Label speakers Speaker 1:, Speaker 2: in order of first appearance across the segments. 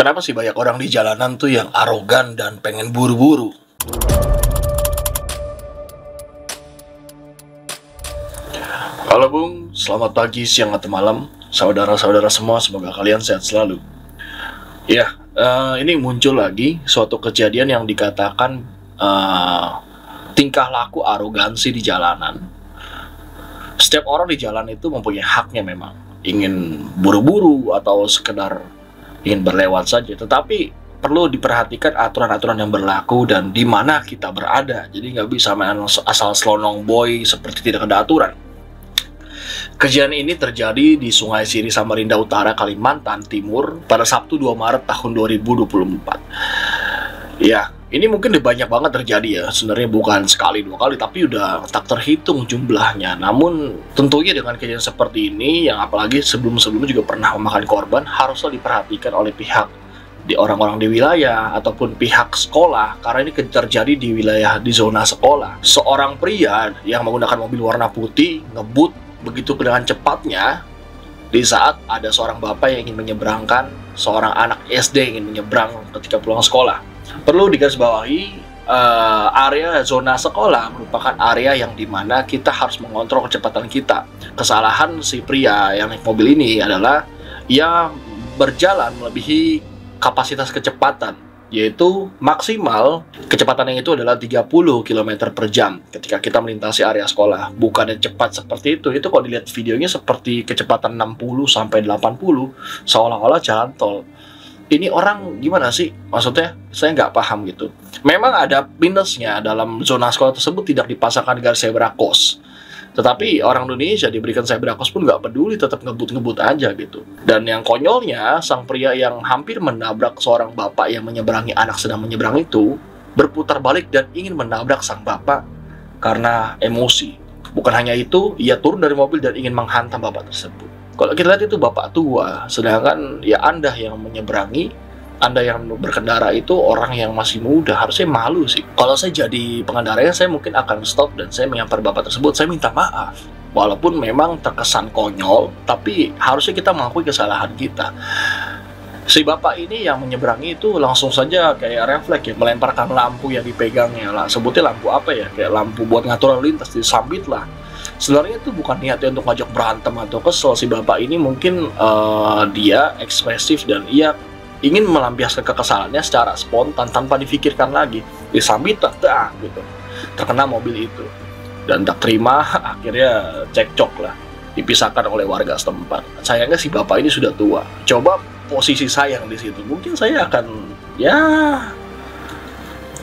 Speaker 1: Kenapa sih banyak orang di jalanan tuh yang arogan dan pengen buru-buru? Halo Bung, selamat pagi, siang, atau malam. Saudara-saudara semua, semoga kalian sehat selalu. Ya, ini muncul lagi suatu kejadian yang dikatakan tingkah laku arogansi di jalanan. Setiap orang di jalan itu mempunyai haknya memang. Ingin buru-buru atau sekedar ingin berlewat saja. Tetapi perlu diperhatikan aturan-aturan yang berlaku dan di mana kita berada. Jadi nggak bisa main asal selonong boy seperti tidak ada aturan. Kejadian ini terjadi di Sungai Siri, Samarinda Utara, Kalimantan Timur pada Sabtu 2 Maret tahun 2024. Ya, ini mungkin banyak banget terjadi ya. Sebenarnya bukan sekali dua kali, tapi udah tak terhitung jumlahnya. Namun tentunya dengan kejadian seperti ini, yang apalagi sebelum-sebelumnya juga pernah memakan korban, haruslah diperhatikan oleh pihak di orang-orang di wilayah ataupun pihak sekolah, karena ini terjadi di wilayah di zona sekolah. Seorang pria yang menggunakan mobil warna putih ngebut begitu dengan cepatnya di saat ada seorang bapak yang ingin menyeberangkan seorang anak SD yang ingin menyeberang ketika pulang sekolah. Perlu digarisbawahi, area zona sekolah merupakan area yang dimana kita harus mengontrol kecepatan kita. Kesalahan si pria yang naik mobil ini adalah ia berjalan melebihi kapasitas kecepatan, yaitu maksimal kecepatannya itu adalah 30 km per jam ketika kita melintasi area sekolah. Bukannya cepat seperti itu kalau dilihat videonya seperti kecepatan 60 sampai 80 seolah-olah jalan tol. Ini orang gimana sih? Maksudnya saya nggak paham gitu. Memang ada minusnya dalam zona sekolah tersebut tidak dipasangkan garis zebra cross. Tetapi orang Indonesia diberikan zebra cross pun nggak peduli, tetap ngebut-ngebut aja gitu. Dan yang konyolnya, sang pria yang hampir menabrak seorang bapak yang menyeberangi anak sedang menyeberang itu berputar balik dan ingin menabrak sang bapak karena emosi. Bukan hanya itu, ia turun dari mobil dan ingin menghantam bapak tersebut. Kalau kita lihat itu bapak tua, sedangkan ya Anda yang menyeberangi, Anda yang berkendara itu orang yang masih muda, harusnya malu sih. Kalau saya jadi pengendaranya, saya mungkin akan stop dan saya menyamper bapak tersebut, saya minta maaf. Walaupun memang terkesan konyol, tapi harusnya kita mengakui kesalahan kita. Si bapak ini yang menyeberangi itu langsung saja kayak refleks ya, melemparkan lampu yang dipegangnya lah. Sebutnya lampu apa ya, kayak lampu buat ngatur lalu lintas, disambit lah. Sebenarnya itu bukan niatnya untuk ngajak berantem atau kesel. Si bapak ini mungkin dia ekspresif dan ia ingin melampiaskan kekesalannya secara spontan tanpa difikirkan lagi. Disambit gitu, terkena mobil itu dan tak terima, akhirnya cekcok lah, dipisahkan oleh warga setempat. Sayangnya si bapak ini sudah tua. Coba posisi saya di situ, mungkin saya akan ya,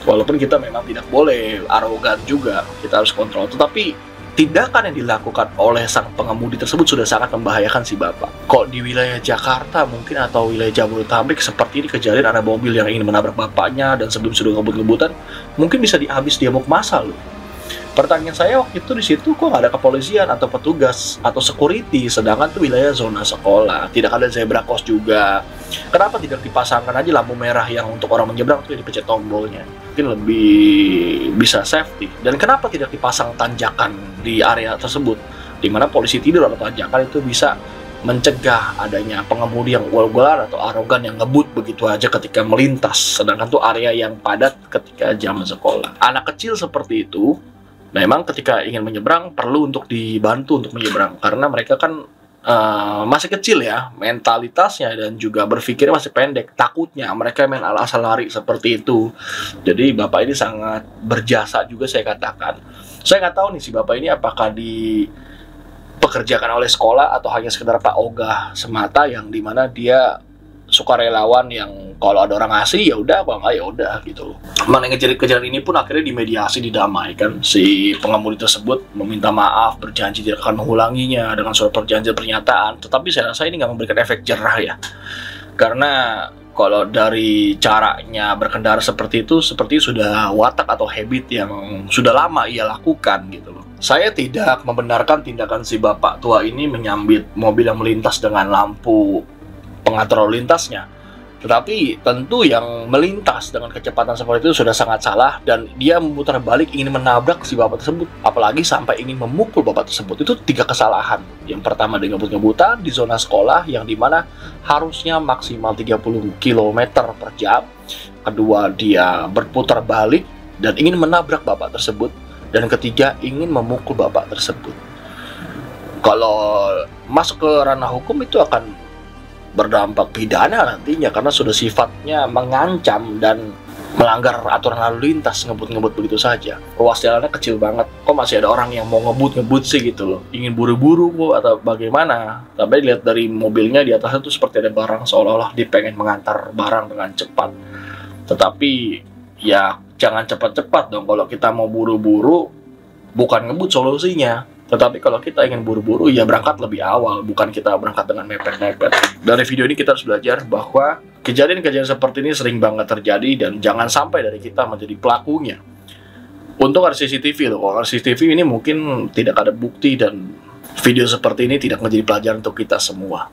Speaker 1: walaupun kita memang tidak boleh arogan juga, kita harus kontrol, tetapi tindakan yang dilakukan oleh sang pengemudi tersebut sudah sangat membahayakan si bapak. Kok di wilayah Jakarta mungkin atau wilayah Jabodetabek seperti ini kejadian ada mobil yang ingin menabrak bapaknya dan sebelum sudah ngebut-ngebutan, mungkin bisa dihabis diamuk massa loh. Pertanyaan saya waktu itu di situ kok nggak ada kepolisian atau petugas atau security, sedangkan itu wilayah zona sekolah, tidak ada zebra cross juga. Kenapa tidak dipasangkan aja lampu merah yang untuk orang menyeberang itu dipencet tombolnya? Mungkin lebih bisa safety. Dan kenapa tidak dipasang tanjakan di area tersebut, di mana polisi tidur atau tanjakan itu bisa mencegah adanya pengemudi yang ugal-ugalan atau arogan yang ngebut begitu aja ketika melintas, sedangkan itu area yang padat ketika jam sekolah. Anak kecil seperti itu memang ketika ingin menyeberang perlu untuk dibantu untuk menyeberang, karena mereka kan masih kecil ya mentalitasnya dan juga berpikirnya masih pendek. Takutnya mereka main asal lari seperti itu. Jadi bapak ini sangat berjasa juga saya katakan. Saya nggak tahu nih si bapak ini apakah dipekerjakan oleh sekolah atau hanya sekedar Pak Ogah semata yang dimana dia sukarelawan yang kalau ada orang ngasih ya udah, kalau nggak ya udah gitu. Mana kejadian ini pun akhirnya dimediasi, didamaikan. Si pengemudi tersebut meminta maaf, berjanji tidak akan mengulanginya dengan surat perjanjian pernyataan. Tetapi saya rasa ini nggak memberikan efek jerah ya, karena kalau dari caranya berkendara seperti itu, seperti sudah watak atau habit yang sudah lama ia lakukan gitu loh. Saya tidak membenarkan tindakan si bapak tua ini menyambit mobil yang melintas dengan lampu pengatur lalu lintasnya. Tetapi tentu yang melintas dengan kecepatan seperti itu sudah sangat salah, dan dia memutar balik ingin menabrak si bapak tersebut, apalagi sampai ingin memukul bapak tersebut. Itu 3 kesalahan. Yang pertama, dengan ngebut-ngebutan di zona sekolah yang dimana harusnya maksimal 30 km per jam. Kedua, dia berputar balik dan ingin menabrak bapak tersebut. Dan ketiga, ingin memukul bapak tersebut. Kalau masuk ke ranah hukum itu akan berdampak pidana nantinya, karena sudah sifatnya mengancam dan melanggar aturan lalu lintas, ngebut-ngebut begitu saja. Ruas jalannya kecil banget, kok masih ada orang yang mau ngebut-ngebut sih gitu loh, ingin buru-buru kok atau bagaimana. Tapi lihat dari mobilnya di atasnya tuh seperti ada barang, seolah-olah dia pengen mengantar barang dengan cepat. Tetapi ya jangan cepat-cepat dong. Kalau kita mau buru-buru, bukan ngebut solusinya. Tetapi kalau kita ingin buru-buru, ya berangkat lebih awal, bukan kita berangkat dengan mepet-mepet. Dari video ini kita harus belajar bahwa kejadian-kejadian seperti ini sering banget terjadi, dan jangan sampai dari kita menjadi pelakunya. Untung ada CCTV loh. Kalau CCTV ini mungkin tidak ada bukti, dan video seperti ini tidak menjadi pelajaran untuk kita semua.